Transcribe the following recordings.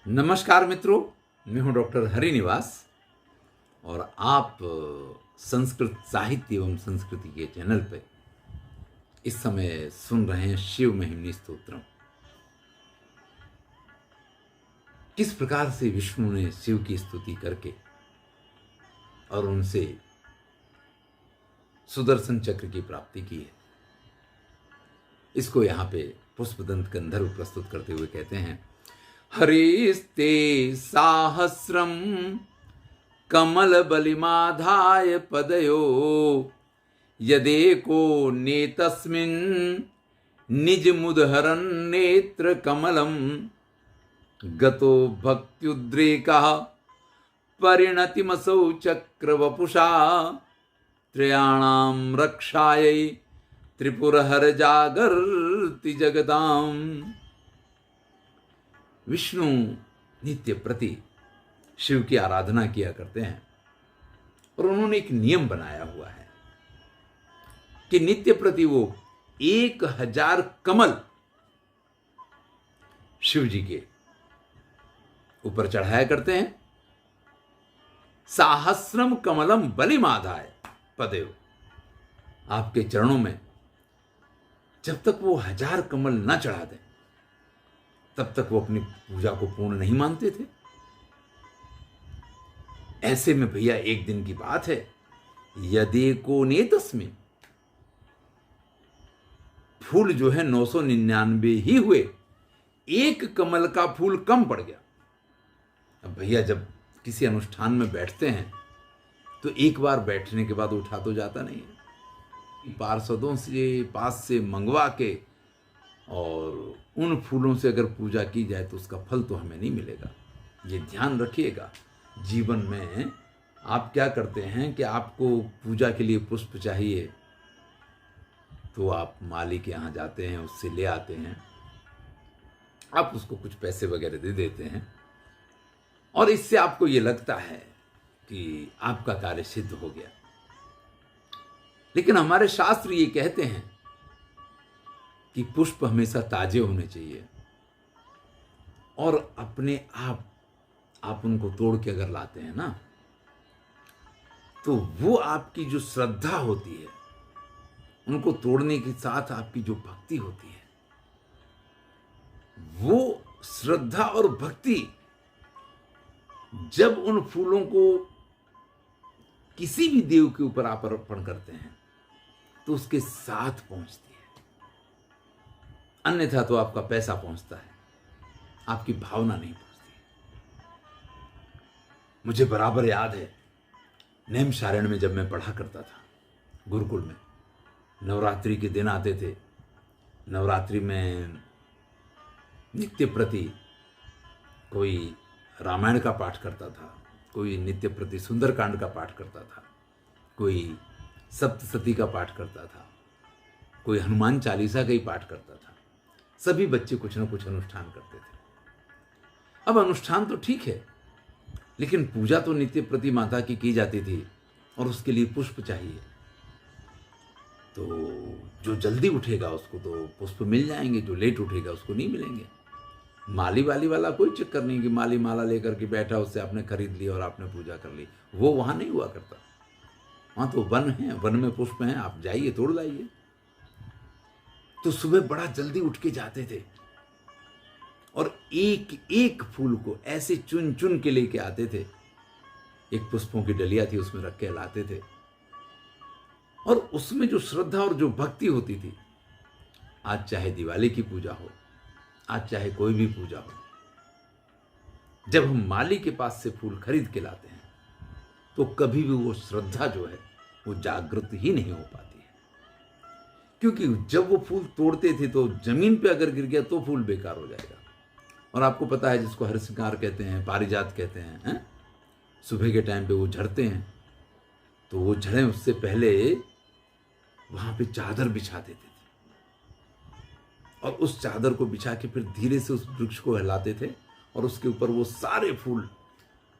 नमस्कार मित्रों, मैं हूं डॉक्टर हरिनिवास और आप संस्कृत साहित्य एवं संस्कृति के चैनल पे इस समय सुन रहे हैं शिव महिमनी स्तोत्रम। किस प्रकार से विष्णु ने शिव की स्तुति करके और उनसे सुदर्शन चक्र की प्राप्ति की है, इसको यहाँ पे पुष्पदंत गंधर्व प्रस्तुत करते हुए कहते हैं। हरिस्ते साहस्रम कमल बलिमाधाय पदयो यदेको नेतस्मिन् निज मुदहरन् नेत्र कमलम गतो भक्त्युद्रेकः परिणतिमसौ चक्रवपुषा त्रयाणां रक्षायै त्रिपुरहर जागर्ति जगताम। विष्णु नित्य प्रति शिव की आराधना किया करते हैं और उन्होंने एक नियम बनाया हुआ है कि नित्य प्रति वो 1000 कमल शिव जी के ऊपर चढ़ाया करते हैं। साहस्रम कमलम बलिमाधाय पदेव, आपके चरणों में जब तक वो 1000 कमल न चढ़ा दें तब तक वो अपनी पूजा को पूर्ण नहीं मानते थे। ऐसे में भैया एक दिन की बात है, यदेको नेतस्मिन्, फूल जो है 999 ही हुए, एक कमल का फूल कम पड़ गया। अब भैया जब किसी अनुष्ठान में बैठते हैं तो एक बार बैठने के बाद उठा तो जाता नहीं है, पार्षदों से पास से मंगवा के और उन फूलों से अगर पूजा की जाए तो उसका फल तो हमें नहीं मिलेगा। ये ध्यान रखिएगा। जीवन में आप क्या करते हैं कि आपको पूजा के लिए पुष्प चाहिए तो आप माली के यहाँ जाते हैं, उससे ले आते हैं, आप उसको कुछ पैसे वगैरह दे देते हैं और इससे आपको ये लगता है कि आपका कार्य सिद्ध हो गया। लेकिन हमारे शास्त्र ये कहते हैं कि पुष्प हमेशा ताजे होने चाहिए और अपने आप उनको तोड़ के अगर लाते हैं ना तो वो आपकी जो श्रद्धा होती है, उनको तोड़ने के साथ आपकी जो भक्ति होती है, वो श्रद्धा और भक्ति जब उन फूलों को किसी भी देव के ऊपर आप अर्पण करते हैं तो उसके साथ पहुंचती है। अन्यथा तो आपका पैसा पहुंचता है, आपकी भावना नहीं पहुंचती। मुझे बराबर याद है, नैमिषारण्य में जब मैं पढ़ा करता था गुरुकुल में, नवरात्रि के दिन आते थे। नवरात्रि में नित्य प्रति कोई रामायण का पाठ करता था, कोई नित्य प्रति सुंदरकांड का पाठ करता था, कोई सप्तशती का पाठ करता था, कोई हनुमान चालीसा का ही पाठ करता था। सभी बच्चे कुछ ना कुछ अनुष्ठान करते थे। अब अनुष्ठान तो ठीक है, लेकिन पूजा तो नित्य प्रति माता की जाती थी और उसके लिए पुष्प चाहिए। तो जो जल्दी उठेगा उसको तो पुष्प मिल जाएंगे, जो लेट उठेगा उसको नहीं मिलेंगे। माली वाली वाला कोई चक्कर नहीं कि माली माला लेकर के बैठा, उससे आपने खरीद ली और आपने पूजा कर ली, वो वहां नहीं हुआ करता। वहां तो वन है, वन में पुष्प हैं, आप जाइए तोड़ लाइए। तो सुबह बड़ा जल्दी उठ के जाते थे और एक एक फूल को ऐसे चुन चुन के लेके आते थे। एक पुष्पों की डलिया थी, उसमें रख के लाते थे और उसमें जो श्रद्धा और जो भक्ति होती थी, आज चाहे दिवाली की पूजा हो, आज चाहे कोई भी पूजा हो, जब हम माली के पास से फूल खरीद के लाते हैं तो कभी भी वो श्रद्धा जो है वो जागृत ही नहीं हो पाती है। क्योंकि जब वो फूल तोड़ते थे तो जमीन पे अगर गिर गया तो फूल बेकार हो जाएगा। और आपको पता है जिसको हरसिंगार कहते हैं, पारिजात कहते हैं, सुबह के टाइम पे वो झड़ते हैं, तो वो झड़े उससे पहले वहां पे चादर बिछा देते थे और उस चादर को बिछा के फिर धीरे से उस वृक्ष को हिलाते थे और उसके ऊपर वो सारे फूल,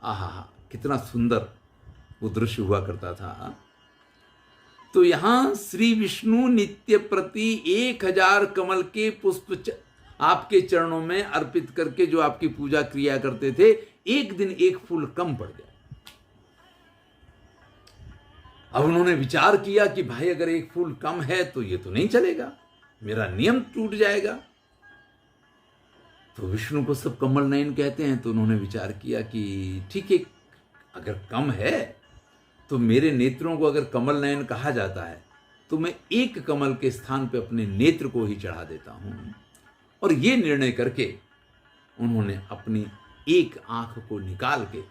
आहा कितना सुंदर वो दृश्य हुआ करता था। तो यहां श्री विष्णु नित्य प्रति 1000 कमल के पुष्प आपके चरणों में अर्पित करके जो आपकी पूजा क्रिया करते थे, एक दिन एक फूल कम पड़ गया। अब उन्होंने विचार किया कि भाई अगर एक फूल कम है तो ये तो नहीं चलेगा, मेरा नियम टूट जाएगा। तो विष्णु को सब कमल नयन कहते हैं, तो उन्होंने विचार किया कि ठीक है, अगर कम है तो मेरे नेत्रों को अगर कमल नयन कहा जाता है तो मैं एक कमल के स्थान पे अपने नेत्र को ही चढ़ा देता हूं। और ये निर्णय करके उन्होंने अपनी एक आंख को निकाल के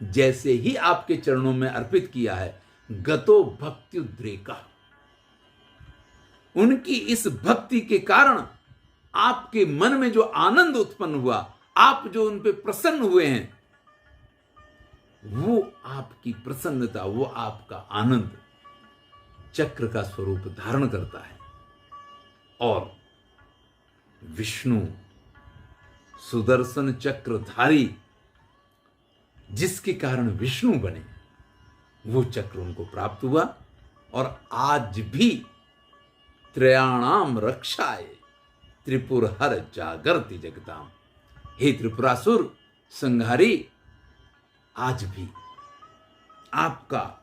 जैसे ही आपके चरणों में अर्पित किया है, गतो भक्त्युद्रेका, उनकी इस भक्ति के कारण आपके मन में जो आनंद उत्पन्न हुआ, आप जो उन पे प्रसन्न हुए हैं, वो आपकी प्रसन्नता, वो आपका आनंद चक्र का स्वरूप धारण करता है। और विष्णु सुदर्शन चक्रधारी, जिसके कारण विष्णु बने, वो चक्र उनको प्राप्त हुआ। और आज भी त्रयाणाम रक्षाय त्रिपुर हर जागरति जगताम, हे त्रिपुरासुर संहारी, आज भी आपका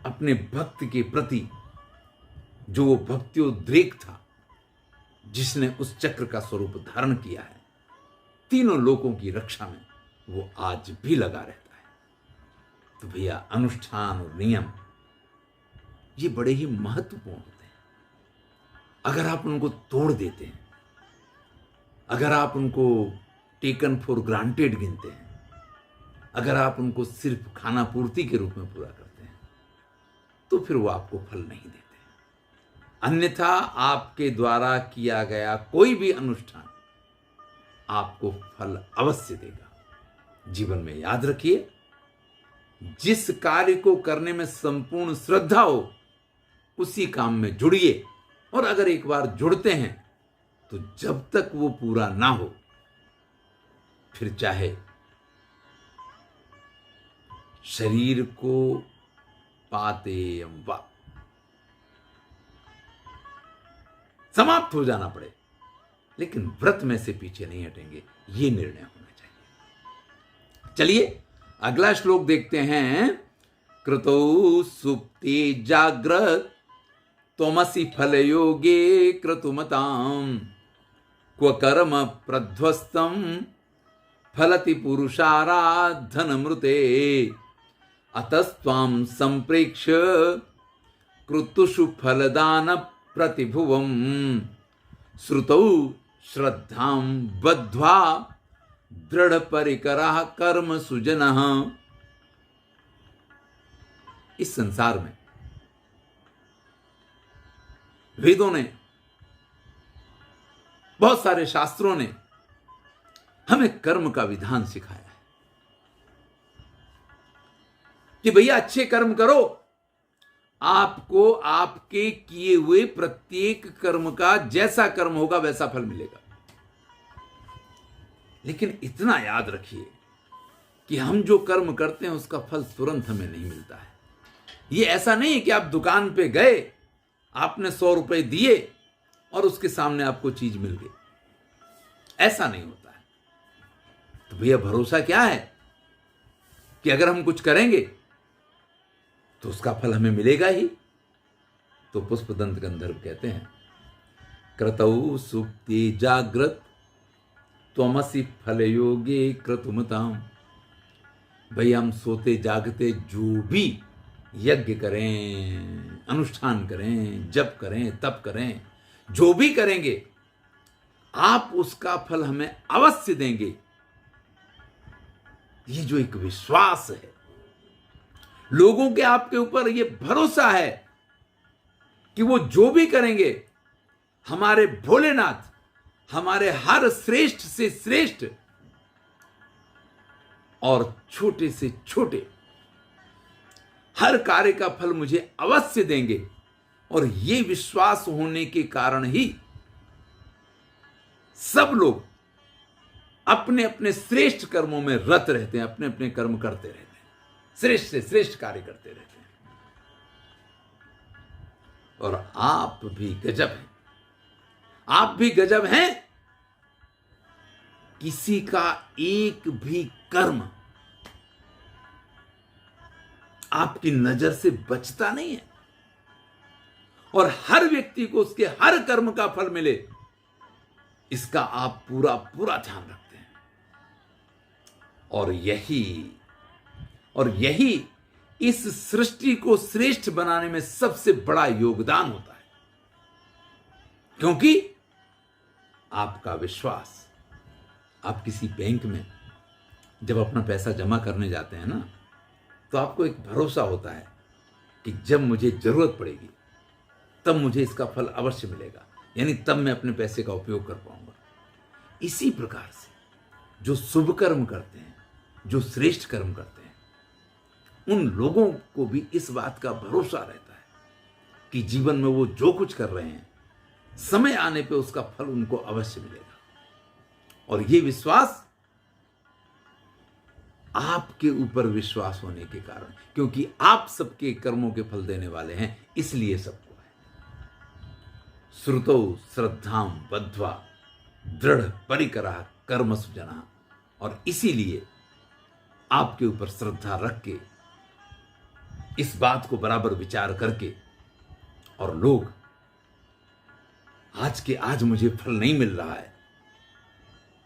अपने भक्त के प्रति जो वो भक्त्योद्रेक था, जिसने उस चक्र का स्वरूप धारण किया है, तीनों लोकों की रक्षा में वो आज भी लगा रहता है। तो भैया, अनुष्ठान और नियम ये बड़े ही महत्वपूर्ण होते हैं। अगर आप उनको तोड़ देते हैं, अगर आप उनको टेकन फॉर ग्रांटेड गिनते हैं, अगर आप उनको सिर्फ खाना पूर्ति के रूप में पूरा करते हैं, तो फिर वो आपको फल नहीं देते। अन्यथा आपके द्वारा किया गया कोई भी अनुष्ठान आपको फल अवश्य देगा। जीवन में याद रखिए, जिस कार्य को करने में संपूर्ण श्रद्धा हो, उसी काम में जुड़िए। और अगर एक बार जुड़ते हैं तो जब तक वो पूरा ना हो, फिर चाहे शरीर को पाते वा समाप्त हो जाना पड़े, लेकिन व्रत में से पीछे नहीं हटेंगे, ये निर्णय होना चाहिए। चलिए अगला श्लोक देखते हैं। कृतौ सुप्ति जाग्रत त्वमसि फल योगे क्रतुमताम, क्व कर्म प्रध्वस्तम फलति पुरुषाराधनमृते, अतस्त्वां संप्रेक्ष्य कृतुषु फलदान प्रतिभुवं, श्रुतौ श्रद्धां बद्ध्वा दृढ़ परिकरः कर्म सुजनः। इस संसार में वेदों ने, बहुत सारे शास्त्रों ने हमें कर्म का विधान सिखाया है कि भैया अच्छे कर्म करो, आपको आपके किए हुए प्रत्येक कर्म का जैसा कर्म होगा वैसा फल मिलेगा। लेकिन इतना याद रखिए कि हम जो कर्म करते हैं उसका फल तुरंत हमें नहीं मिलता है। ये ऐसा नहीं है कि आप दुकान पे गए, आपने 100 रुपए दिए और उसके सामने आपको चीज मिल गई, ऐसा नहीं होता है। तो भैया भरोसा क्या है कि अगर हम कुछ करेंगे तो उसका फल हमें मिलेगा ही। तो पुष्पदंत गंधर्व कहते हैं, क्रतौ सुप्ति जाग्रत त्वमसि फल योगे क्रतुमताम। भाई हम सोते जागते जो भी यज्ञ करें, अनुष्ठान करें, जप करें, तप करें, जो भी करेंगे, आप उसका फल हमें अवश्य देंगे। ये जो एक विश्वास है, लोगों के आपके ऊपर ये भरोसा है कि वो जो भी करेंगे, हमारे भोलेनाथ हमारे हर श्रेष्ठ से श्रेष्ठ और छोटे से छोटे हर कार्य का फल मुझे अवश्य देंगे। और ये विश्वास होने के कारण ही सब लोग अपने अपने श्रेष्ठ कर्मों में रत रहते हैं, अपने अपने कर्म करते रहते हैं, श्रेष्ठ से श्रेष्ठ कार्य करते रहते हैं। और आप भी गजब हैं, आप भी गजब हैं किसी का एक भी कर्म आपकी नजर से बचता नहीं है, और हर व्यक्ति को उसके हर कर्म का फल मिले, इसका आप पूरा पूरा ध्यान रखते हैं। और यही इस सृष्टि को श्रेष्ठ बनाने में सबसे बड़ा योगदान होता है, क्योंकि आपका विश्वास। आप किसी बैंक में जब अपना पैसा जमा करने जाते हैं ना, तो आपको एक भरोसा होता है कि जब मुझे जरूरत पड़ेगी तब मुझे इसका फल अवश्य मिलेगा, यानी तब मैं अपने पैसे का उपयोग कर पाऊंगा। इसी प्रकार से जो शुभ कर्म करते हैं, जो श्रेष्ठ कर्म करते हैं, उन लोगों को भी इस बात का भरोसा रहता है कि जीवन में वो जो कुछ कर रहे हैं, समय आने पे उसका फल उनको अवश्य मिलेगा। और ये विश्वास आपके ऊपर विश्वास होने के कारण, क्योंकि आप सबके कर्मों के फल देने वाले हैं, इसलिए सबको है। श्रुतौ श्रद्धां बद्ध्वा दृढ़ परिकरः कर्मसु जनः। और इसीलिए आपके ऊपर श्रद्धा रख के, इस बात को बराबर विचार करके, और लोग आज के आज मुझे फल नहीं मिल रहा है,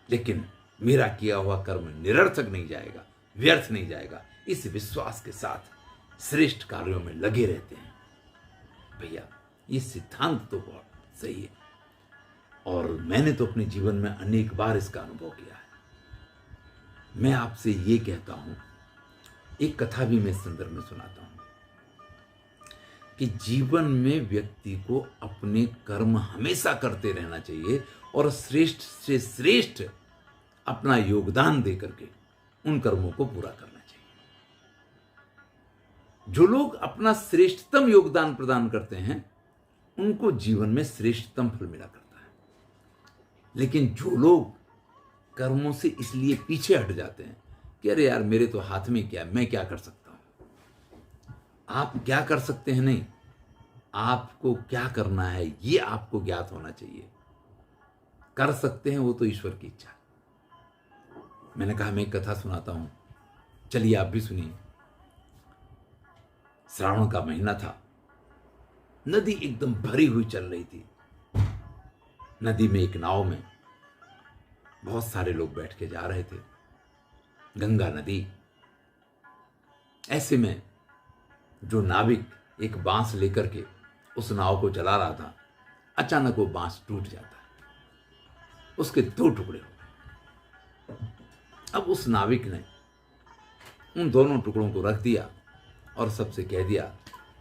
लेकिन मेरा किया हुआ कर्म निरर्थक नहीं जाएगा, व्यर्थ नहीं जाएगा, इस विश्वास के साथ श्रेष्ठ कार्यों में लगे रहते हैं। भैया, ये सिद्धांत तो बहुत सही है, और मैंने तो अपने जीवन में अनेक बार इसका अनुभव किया है। मैं आपसे ये कहता हूं, एक कथा भी मैं इस संदर्भ में सुनाता हूं, कि जीवन में व्यक्ति को अपने कर्म हमेशा करते रहना चाहिए, और श्रेष्ठ से श्रेष्ठ अपना योगदान दे करके उन कर्मों को पूरा करना चाहिए। जो लोग अपना श्रेष्ठतम योगदान प्रदान करते हैं, उनको जीवन में श्रेष्ठतम फल मिला करता है। लेकिन जो लोग कर्मों से इसलिए पीछे हट जाते हैं कि अरे यार, मेरे तो हाथ में क्या, मैं क्या कर सकता हूं। आप क्या कर सकते हैं नहीं, आपको क्या करना है ये आपको ज्ञात होना चाहिए। कर सकते हैं वो तो ईश्वर की इच्छा है। मैंने कहा मैं एक कथा सुनाता हूं, चलिए आप भी सुनिए। श्रावण का महीना था, नदी एकदम भरी हुई चल रही थी। नदी में एक नाव में बहुत सारे लोग बैठ के जा रहे थे, गंगा नदी। ऐसे में जो नाविक एक बांस लेकर के उस नाव को चला रहा था, अचानक वो बांस टूट जाता है, उसके 2 टुकड़े हो गए। अब उस नाविक ने उन दोनों टुकड़ों को रख दिया और सबसे कह दिया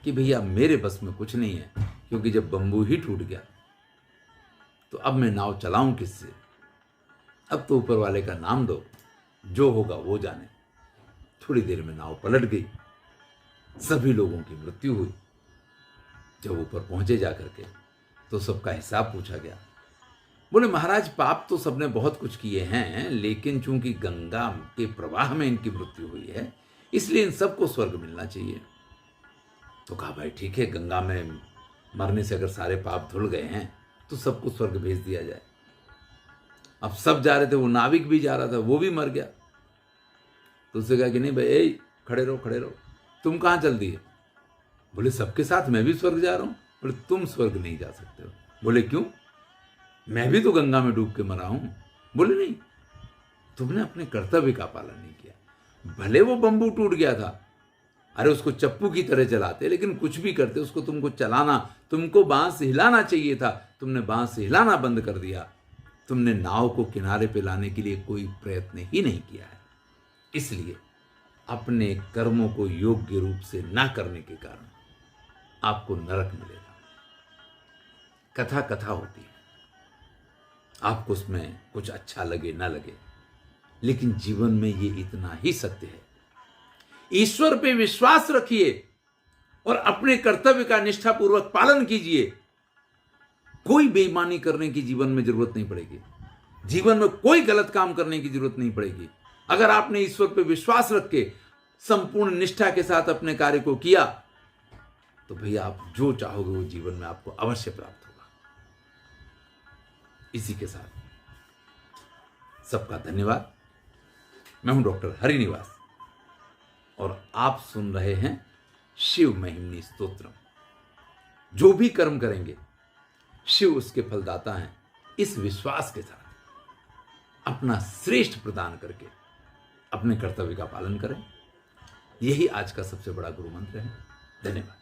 कि भैया, मेरे बस में कुछ नहीं है, क्योंकि जब बंबू ही टूट गया तो अब मैं नाव चलाऊं किससे। अब तो ऊपर वाले का नाम दो, जो होगा वो जाने। थोड़ी देर में नाव पलट गई, सभी लोगों की मृत्यु हुई। जब ऊपर पहुंचे जाकर के तो सबका हिसाब पूछा गया। बोले महाराज, पाप तो सबने बहुत कुछ किए हैं, लेकिन चूंकि गंगा के प्रवाह में इनकी मृत्यु हुई है, इसलिए इन सबको स्वर्ग मिलना चाहिए। तो कहा भाई ठीक है, गंगा में मरने से अगर सारे पाप धुल गए हैं तो सबको स्वर्ग भेज दिया जाए। अब सब जा रहे थे, वो नाविक भी जा रहा था, वो भी मर गया। तो उससे कहा कि नहीं भाई, ए खड़े रहो खड़े रहो, तुम कहाँ चल दिए। बोले सबके साथ मैं भी स्वर्ग जा रहा हूं। बोले तुम स्वर्ग नहीं जा सकते हो। बोले क्यों, मैं भी तो गंगा में डूब के मरा हूं। बोले नहीं, तुमने अपने कर्तव्य का पालन नहीं किया। भले वो बंबू टूट गया था, अरे उसको चप्पू की तरह चलाते, लेकिन कुछ भी करते उसको तुमको चलाना, तुमको बांस हिलाना चाहिए था, तुमने बांस हिलाना बंद कर दिया। तुमने नाव को किनारे पे लाने के लिए कोई प्रयत्न ही नहीं किया है। इसलिए अपने कर्मों को योग्य रूप से ना करने के कारण आपको नरक मिलेगा। कथा कथा होती है, आपको उसमें कुछ अच्छा लगे ना लगे, लेकिन जीवन में ये इतना ही सत्य है। ईश्वर पे विश्वास रखिए और अपने कर्तव्य का निष्ठापूर्वक पालन कीजिए। कोई बेईमानी करने की जीवन में जरूरत नहीं पड़ेगी, जीवन में कोई गलत काम करने की जरूरत नहीं पड़ेगी। अगर आपने ईश्वर पे विश्वास रख के संपूर्ण निष्ठा के साथ अपने कार्य को किया, तो भैया आप जो चाहोगे वो जीवन में आपको अवश्य प्राप्त होगा। इसी के साथ सबका धन्यवाद। मैं हूं डॉक्टर हरिनिवास और आप सुन रहे हैं शिव महिमनी स्तोत्रम। जो भी कर्म करेंगे शिव उसके फलदाता हैं, इस विश्वास के साथ अपना श्रेष्ठ प्रदान करके अपने कर्तव्य का पालन करें। यही आज का सबसे बड़ा गुरु मंत्र है। धन्यवाद।